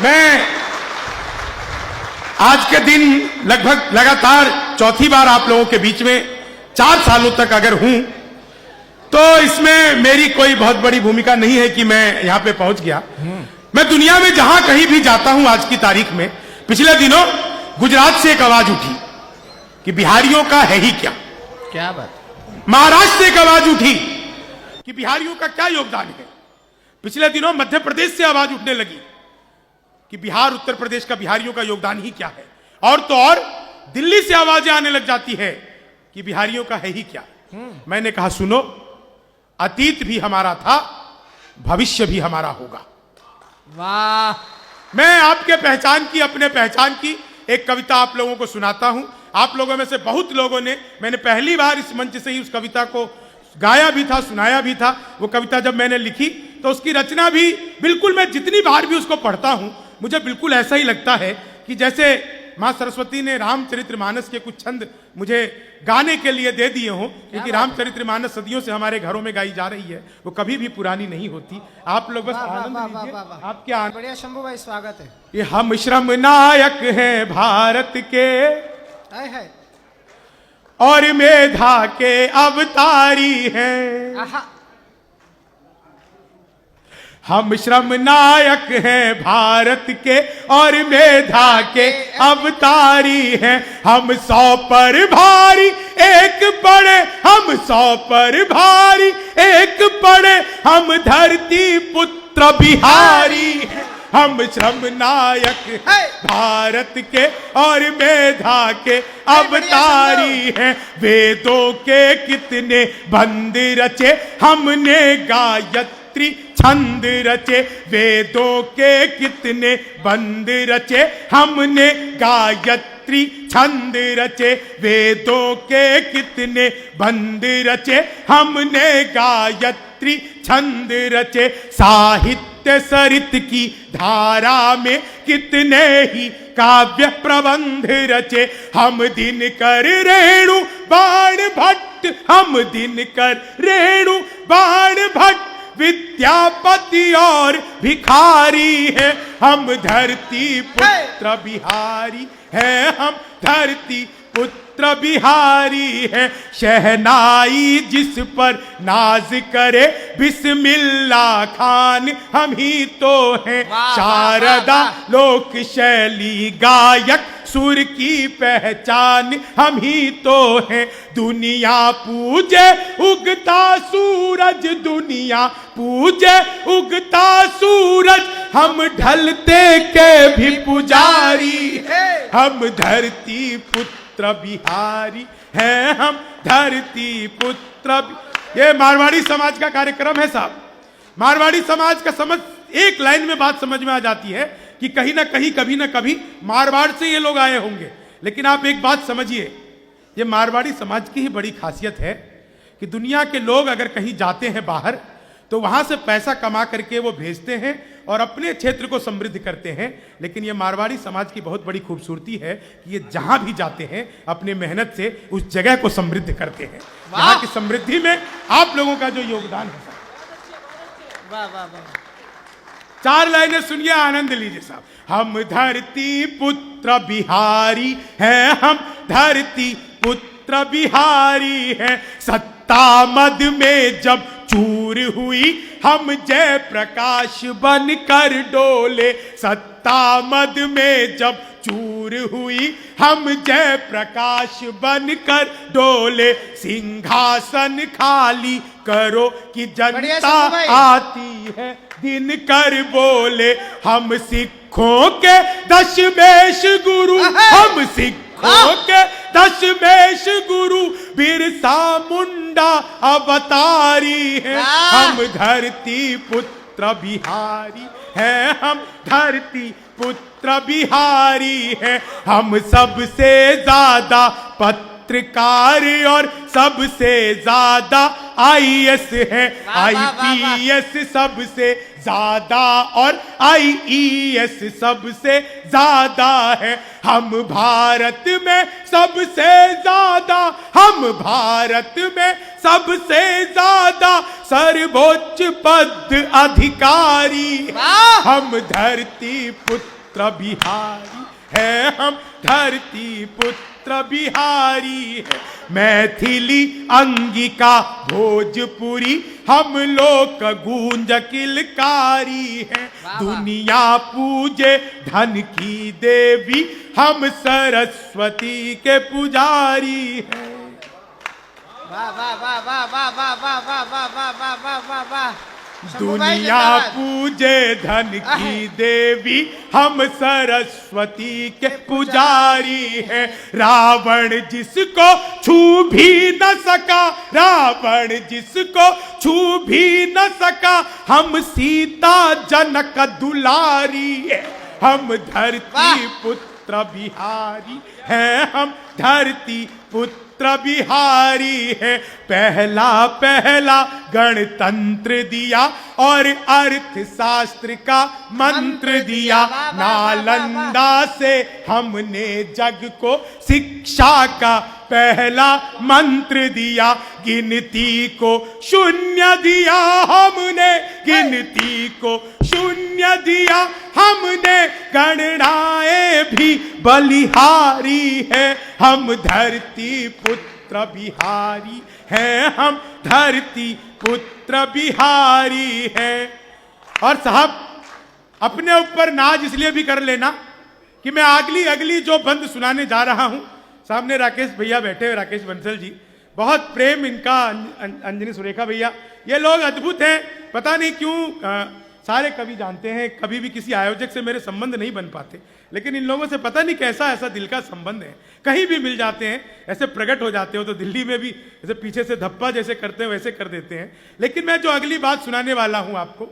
मैं आज के दिन लगभग लगातार चौथी बार आप लोगों के बीच में 4 सालों तक अगर हूं तो इसमें मेरी कोई बहुत बड़ी भूमिका नहीं है कि मैं यहां पे पहुंच गया। मैं दुनिया में जहां कहीं भी जाता हूं आज की तारीख में, पिछले दिनों गुजरात से एक आवाज उठी कि बिहारियों का है ही क्या। क्या बात। महाराष्ट्र से एक आवाज उठी कि बिहारियों का क्या योगदान है। पिछले दिनों मध्य प्रदेश से आवाज उठने लगी कि बिहार उत्तर प्रदेश का बिहारियों का योगदान ही क्या है। और तो और दिल्ली से आवाजें आने लग जाती है कि बिहारियों का है ही क्या। मैंने कहा सुनो, अतीत भी हमारा था, भविष्य भी हमारा होगा। वाह। मैं आपके पहचान की, अपने पहचान की एक कविता आप लोगों को सुनाता हूं। आप लोगों में से बहुत लोगों ने, मैंने पहली बार इस मंच से ही उस कविता को गाया भी था, सुनाया भी था। वो कविता जब मैंने लिखी तो उसकी रचना भी बिल्कुल, मैं जितनी बार भी उसको पढ़ता हूं मुझे बिल्कुल ऐसा ही लगता है कि जैसे मां सरस्वती ने रामचरितमानस के कुछ छंद मुझे गाने के लिए दे दिए हों, क्योंकि रामचरितमानस सदियों से हमारे घरों में गाई जा रही है, वो कभी भी पुरानी नहीं होती। आप लोग बस आनंद लीजिए। आपके आनंद। बढ़िया शंभू भाई, स्वागत है। ये हम श्रम नायक हैं भारत के, है और मेधा के अवतारी हैं। हम श्रम नायक हैं भारत के, और मेधा के अवतारी हैं। हम 100 पर भारी एक पड़े, हम 100 पर भारी एक पड़े, हम धरती पुत्र बिहारी हैं। हम श्रम नायक भारत के, और मेधा के अवतारी हैं। वेदों के कितने बंद रचे, हमने गायत्री छंद रचे। वेदों के कितने बंद रचे, हमने गायत्री छंद रचे। वेदों के कितने बंद रचे, हमने गायत्री छंद रचे। साहित्य सरित की धारा में कितने ही काव्य प्रबंध रचे। हम दिनकर रेणु बाण भट्ट, हम दिनकर रेणु बाण भट्ट विद्यापति और भिखारी है। हम धरती पुत्र बिहारी है, हम धरती पुत्र बिहारी है। शहनाई जिस पर नाज करे, बिस्मिल्लाह खान हम ही तो हैं। शारदा लोक शैली गायक, सुर की पहचान हम ही तो हैं। दुनिया पूजे उगता सूरज, दुनिया पूजे उगता सूरज, हम ढलते के भी पुजारी हैं। हम धरती पुत्र बिहारी हैं, हम धरती पुत्र। ये मारवाड़ी समाज का कार्यक्रम है साहब। मारवाड़ी समाज का समझ, एक लाइन में बात समझ में आ जाती है कि कहीं ना कहीं, कभी ना कभी मारवाड़ से ये लोग आए होंगे। लेकिन आप एक बात समझिए, ये मारवाड़ी समाज की ही बड़ी खासियत है कि दुनिया के लोग अगर कहीं जाते हैं बाहर, तो वहां से पैसा कमा करके वो भेजते हैं और अपने क्षेत्र को समृद्ध करते हैं। लेकिन ये मारवाड़ी समाज की बहुत बड़ी खूबसूरती है कि ये जहां भी जाते हैं अपने मेहनत से उस जगह को समृद्ध करते हैं। यहाँ की समृद्धि में आप लोगों का जो योगदान है। वाह वाह वाह। 4 लाइनें सुनिए, आनंद लीजिए साहब। हम धरती पुत्र बिहारी हैं, हम धरती पुत्र बिहारी हैं। सत्ता मद में जब चूर हुई, हम जय प्रकाश बन कर डोले। सत्ता मद में जब चूर हुई, हम जय प्रकाश बन कर डोले। सिंहासन खाली करो कि जनता आती है, दिन कर बोले। हम सिखों के दशमेश गुरु, हम सिखों के दशमेश गुरु, बिरसा मुंडा अवतारी है। हम धरती पुत्र बिहारी है, हम धरती पुत्र बिहारी है। हम सबसे ज्यादा पत्रकार और सबसे ज्यादा IAS है। IPS सबसे ज्यादा और IES सबसे ज्यादा है। हम भारत में सबसे ज्यादा, हम भारत में सबसे ज्यादा सर्वोच्च पद अधिकारी है। हम धरती पुत्र बिहारी है, हम धरती पुत्र बिहारी है। मैथिली अंगिका भोजपुरी हम लोक गूंज किलकारी है। दुनिया पूजे धन की देवी, हम सरस्वती के पुजारी हैं। वाह वाह वाह वाह वाह वाह वाह वाह वाह वाह वाह वाह वाह वाह। दुनिया पूजे धन की देवी, हम सरस्वती के पुजारी हैं। रावण जिसको छू भी न सका, रावण जिसको छू भी न सका, हम सीता जनक दुलारी है। हम धरती पुत्र बिहारी हैं, हम धरती पुत्र बिहारी है। पहला पहला गणतंत्र दिया और अर्थशास्त्र का मंत्र दिया। नालंदा से हमने जग को शिक्षा का पहला मंत्र दिया। गिनती को शून्य दिया हमने, गिनती को शून्य दिया हमने। गणनाएं भी बलिहारी है, हम धरती पुत्र बिहारी हैं, हम धरती पुत्र बिहारी हैं। और साहब अपने ऊपर नाज इसलिए भी कर लेना कि मैं अगली जो बंद सुनाने जा रहा हूं, सामने राकेश भैया बैठे हुए, राकेश बंसल जी, बहुत प्रेम इनका, अंजनी सुरेखा भैया, ये लोग अद्भुत हैं। पता नहीं क्यों सारे कवि जानते हैं, कभी भी किसी आयोजक से मेरे संबंध नहीं बन पाते, लेकिन इन लोगों से पता नहीं कैसा ऐसा दिल का संबंध है। कहीं भी मिल जाते हैं, ऐसे प्रकट हो जाते हो। तो दिल्ली में भी ऐसे पीछे से धप्पा जैसे करते हैं वैसे कर देते हैं। लेकिन मैं जो अगली बात सुनाने वाला हूं आपको,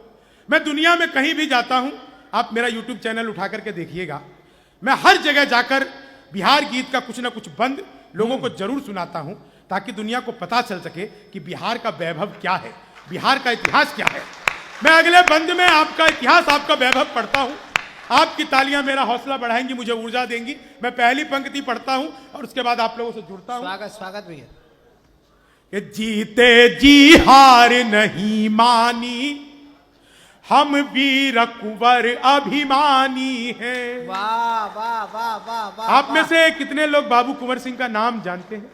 मैं दुनिया में कहीं भी जाता हूं, आप मेरा यूट्यूब चैनल उठा करके देखिएगा, मैं हर जगह जाकर बिहार गीत का कुछ ना कुछ बंद लोगों को जरूर सुनाता हूं, ताकि दुनिया को पता चल सके कि बिहार का वैभव क्या है, बिहार का इतिहास क्या है। मैं अगले बंद में आपका इतिहास, आपका वैभव पढ़ता हूं। आपकी तालियां मेरा हौसला बढ़ाएंगी, मुझे ऊर्जा देंगी। मैं पहली पंक्ति पढ़ता हूं और उसके बाद आप लोगों से जुड़ता हूं। स्वागत स्वागत भैया। कि जीते जी हार नहीं मानी, हम वीर कुंवर अभिमानी हैं। वाह वाह वाह वाह वाह। आप में से कितने लोग बाबू कुंवर सिंह का नाम जानते हैं?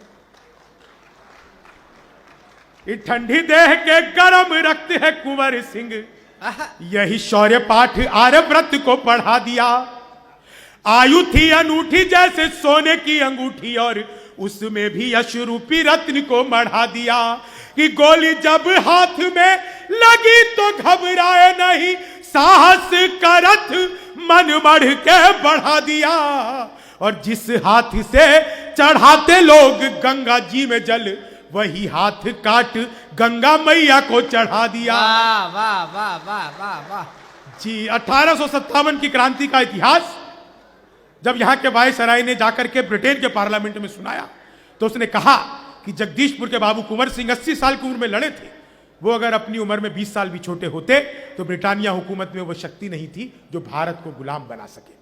ये ठंडी देह के गरम रक्त है कुंवर सिंह, यही शौर्य पाठ आर्यव्रत को पढ़ा दिया। आयु थी अनूठी जैसे सोने की अंगूठी, और उसमें भी यश रूपी रत्न को मढ़ा दिया। कि गोली जब हाथ में लगी तो घबराए नहीं, साहस का रथ मन बढ़ के बढ़ा दिया। और जिस हाथ से चढ़ाते लोग गंगा जी में जल, वही हाथ काट गंगा मैया को चढ़ा दिया। वाह वाह वाह वाह वाह वाह जी। 1857 की क्रांति का इतिहास जब यहां के वायसराय ने जाकर के ब्रिटेन के पार्लियामेंट में सुनाया, तो उसने कहा कि जगदीशपुर के बाबू कुंवर सिंह 80 साल की उम्र में लड़े थे। वो अगर अपनी उम्र में 20 साल भी छोटे होते तो ब्रिटानिया हुकूमत में वो शक्ति नहीं थी जो भारत को गुलाम बना सके।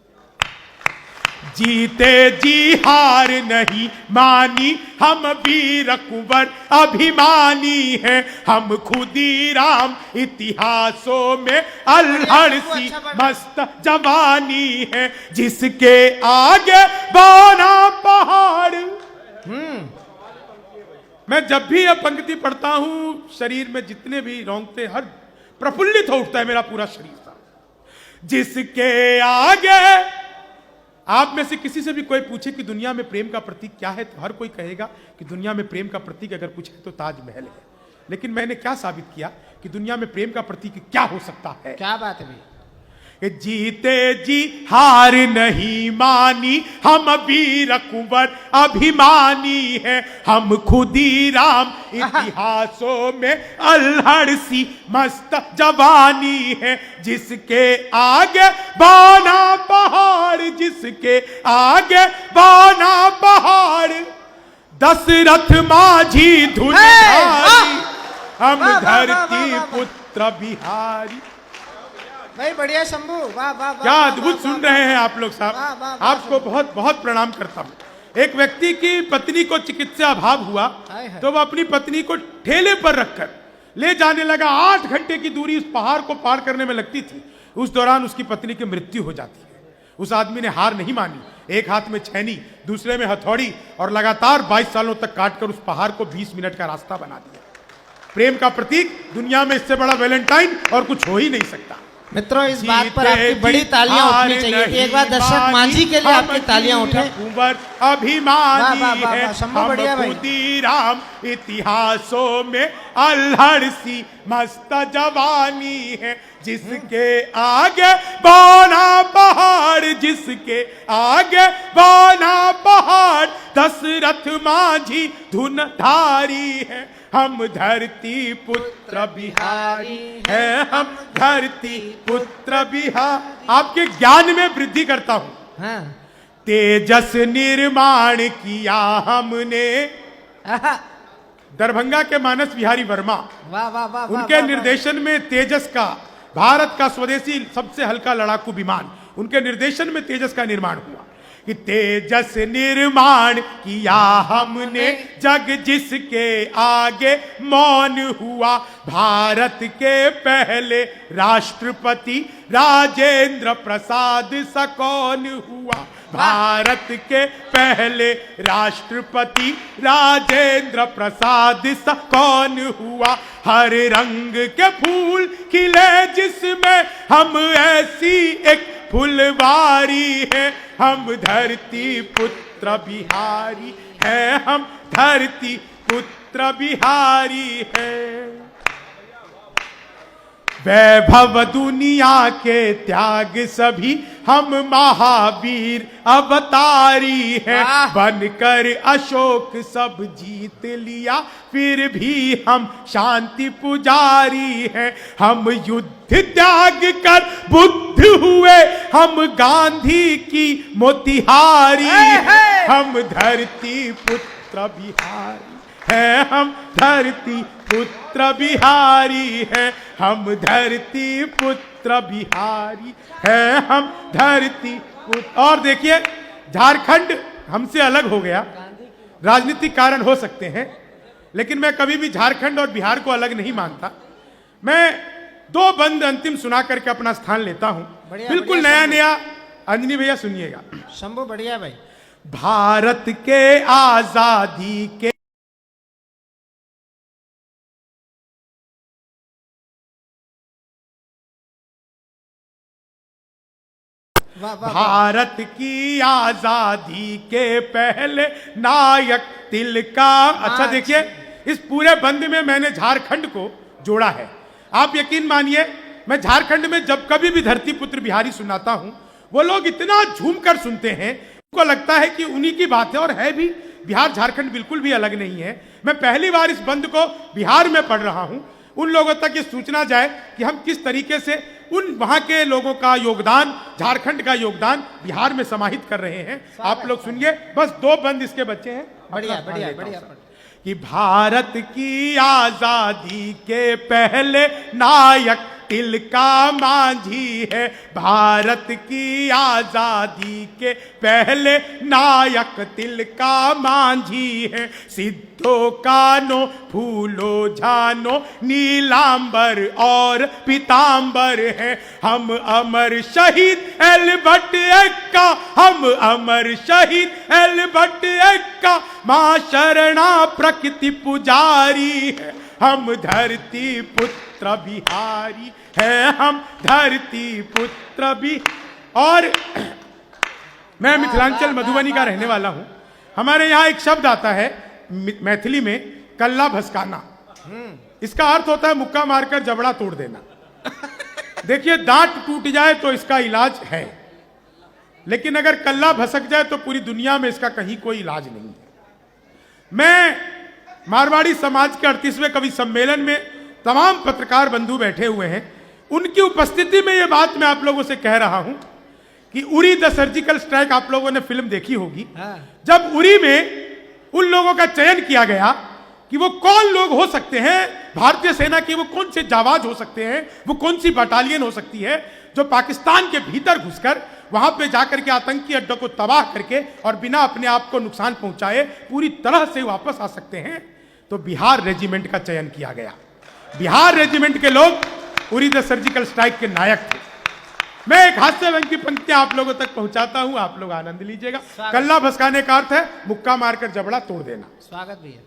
जीते जी हार नहीं मानी, हम वीर कुंवर अभिमानी हैं। हम खुदीराम इतिहासों में अल्हड़ सी मस्त जवानी है, जिसके आगे बना पहाड़। मैं जब भी यह पंक्ति पढ़ता हूं, शरीर में जितने भी रोंगटे हर प्रफुल्लित हो उठता है मेरा पूरा शरीर सा। जिसके आगे, आप में से किसी से भी कोई पूछे कि दुनिया में प्रेम का प्रतीक क्या है, तो हर कोई कहेगा कि दुनिया में प्रेम का प्रतीक अगर कुछ है तो ताजमहल है। लेकिन मैंने क्या साबित किया कि दुनिया में प्रेम का प्रतीक क्या हो सकता है। क्या बात है भैया। जीते जी हार नहीं मानी, हम वीर कुंवर अभिमानी हैं। हम खुदीराम इतिहासों में अल्हड़ सी मस्त जवानी है, जिसके आगे बाना पहाड़, जिसके आगे बाना पहाड़। दशरथ माझी धुनधारी, हम धरती पुत्र बिहारी। भाई बढ़िया शंभू, वाह वाह वाह। क्या वाह, अद्भुत वाह, सुन वाह, रहे हैं आप लोग वाह, वाह, साहब। वाह, आपको बहुत बहुत प्रणाम करता हूँ। एक व्यक्ति की पत्नी को चिकित्सा अभाव हुआ हाय हाय। तो वह अपनी पत्नी को ठेले पर रखकर ले जाने लगा। 8 घंटे की दूरी उस पहाड़ को पार करने में लगती थी। उस दौरान उसकी पत्नी की मृत्यु हो जाती है। उस आदमी ने हार नहीं मानी, एक हाथ में छैनी, दूसरे में हथौड़ी, और लगातार 22 सालों तक काटकर उस पहाड़ को 20 मिनट का रास्ता बना दिया। प्रेम का प्रतीक, दुनिया में इससे बड़ा वैलेंटाइन और कुछ हो ही नहीं सकता। मित्रों, इस बात पर आपकी बड़ी तालियां उठनी चाहिए कि एक बार दर्शक मांझी के लिए आपकी तालियां उठे। अभिमानी है शंभू, बढ़िया भाई। खुदीराम, इतिहासों में अल्हड़ सी मस्त जवानी है। जिसके आगे बना पहाड़, जिसके आगे बना पहाड़, दशरथ मांझी धुन धारी है। हम धरती पुत्र बिहारी है, हम धरती पुत्र बिहार। आपके ज्ञान में वृद्धि करता हूं। हाँ। तेजस निर्माण किया हमने। आहा, दरभंगा के मानस बिहारी वर्मा, वाह वाह वाह। उनके वाह, वाह, निर्देशन में तेजस का, भारत का स्वदेशी सबसे हल्का लड़ाकू विमान, उनके निर्देशन में तेजस का निर्माण हुआ। कि तेजस निर्माण किया हमने, जग जिसके आगे मौन हुआ। भारत के पहले राष्ट्रपति राजेंद्र प्रसाद सा कौन हुआ। भारत के पहले राष्ट्रपति राजेंद्र प्रसाद सा कौन हुआ। हर रंग के फूल खिले जिसमें हम ऐसी एक फुलवारी है। हम धरती पुत्र बिहारी है, हम धरती पुत्र बिहारी है। वैभव दुनिया के त्याग सभी, हम महावीर अवतारी हैं। वाह। बनकर अशोक सब जीत लिया, फिर भी हम शांति पुजारी हैं। हम युद्ध त्याग कर बुद्ध हुए, हम गांधी की मोतिहारी हैं। हम धरती पुत्र बिहारी है, हम धरती पुत्र बिहारी है। हम धरती पुत्र बिहारी है, हम धरती पुत्र। और देखिए, झारखंड हमसे अलग हो गया। राजनीतिक कारण हो सकते हैं, लेकिन मैं कभी भी झारखंड और बिहार को अलग नहीं मानता। मैं 2 बंद अंतिम सुना करके अपना स्थान लेता हूं। बढ़िया, बिल्कुल बढ़िया, नया नया। अंजनी भैया सुनिएगा। शंभू बढ़िया भाई। भारत के आजादी के वाह वाह। भारत की आजादी के पहले नायक तिलका। अच्छा देखिए, इस पूरे बंद में मैंने झारखंड को जोड़ा है। आप यकीन मानिए, मैं झारखंड में जब कभी भी धरती पुत्र बिहारी सुनाता हूं, वो लोग इतना झूम कर सुनते हैं, उनको लगता है कि उन्हीं की बात है। और है भी, बिहार झारखंड बिल्कुल भी अलग नहीं है। मैं पहली बार इस बंद को बिहार में पढ़ रहा हूं। उन लोगों तक ये सूचना जाए कि हम किस तरीके से उन वहां के लोगों का योगदान, झारखंड का योगदान बिहार में समाहित कर रहे हैं। आप लोग सुनिए, बस 2 बंद इसके बच्चे हैं। बढ़िया बढ़िया बढ़िया। कि भारत की आजादी के पहले नायक तिलका मांझी है। भारत की आजादी के पहले नायक तिलका मांझी है। सिद्धो कानो फूलो झानो नीलांबर और पीतांबर है। हम अमर शहीद एल्बर्ट एक्का, हम अमर शहीद एल्बर्ट एक्का। मां शरणा प्रकृति पुजारी है। हम धरती पुत्र बिहारी है, हम धरती पुत्र भी। और मैं मिथिलांचल मधुबनी का रहने वाला हूं। हमारे यहाँ एक शब्द आता है मैथिली में, कल्ला भस्काना। इसका अर्थ होता है मुक्का मारकर जबड़ा तोड़ देना। देखिए, दांत टूट जाए तो इसका इलाज है, लेकिन अगर कल्ला भसक जाए तो पूरी दुनिया में इसका कहीं कोई इलाज नहीं है। मैं मारवाड़ी समाज के 38वें कवि सम्मेलन में तमाम पत्रकार बंधु बैठे हुए हैं। उनकी उपस्थिति में यह बात मैं आप लोगों से कह रहा हूं कि उरी द सर्जिकल स्ट्राइक, आप लोगों ने फिल्म देखी होगी। जब उरी में उन लोगों का चयन किया गया कि वो कौन लोग हो सकते हैं, भारतीय सेना की वो कौन से जाबाज हो सकते हैं, वो कौन सी बटालियन हो सकती है, जो पाकिस्तान के भीतर घुसकर वहां पे जाकर के आतंकी अड्डों को तबाह करके और बिना अपने आप को नुकसान पहुंचाए पूरी तरह से वापस आ सकते हैं, तो बिहार रेजिमेंट का चयन किया गया। बिहार रेजिमेंट के लोग उरी द सर्जिकल स्ट्राइक के नायक थे। मैं एक हास्य व्यंग्य की पंक्तियां आप लोगों तक पहुंचाता हूं, आप लोग आनंद लीजिएगा। कल्ला भसकाने का अर्थ है मुक्का मारकर जबड़ा तोड़ देना। स्वागत भैया।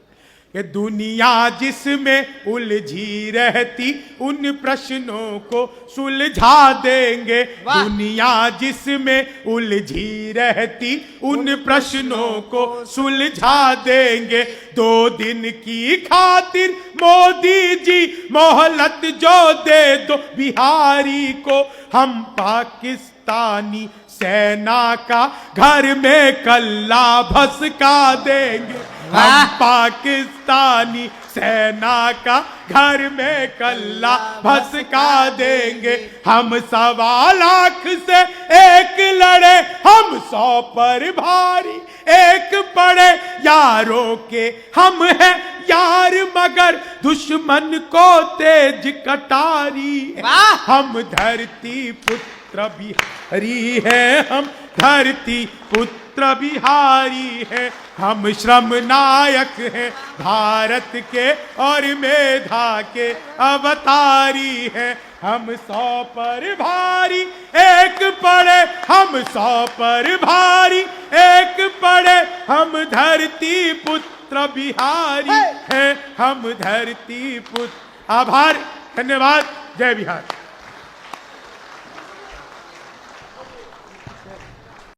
ये दुनिया जिसमें उलझी रहती उन प्रश्नों को सुलझा देंगे। दुनिया जिसमें उलझी रहती उन प्रश्नों को सुलझा देंगे। 2 दिन की खातिर मोदी जी मोहलत जो दे दो बिहारी को, हम पाकिस्तानी सेना का घर में कल्ला भसका देंगे। हम पाकिस्तानी सेना का घर में कल्ला भसका देंगे। हम 1.25 लाख से एक लड़े, हम 100 पर भारी एक पड़े। यारों के हम हैं यार मगर दुश्मन को तेज कटारी है। हम धरती पुत्र बिहारी है, हम धरती पुत्र बिहारी है। हम श्रम नायक हैं भारत के और मेधा के अवतारी हैं। हम 100 पर भारी एक पड़े, हम 100 पर भारी एक पड़े। हम धरती पुत्र बिहारी हैं, हम धरती पुत्र। आभार, धन्यवाद, जय बिहार।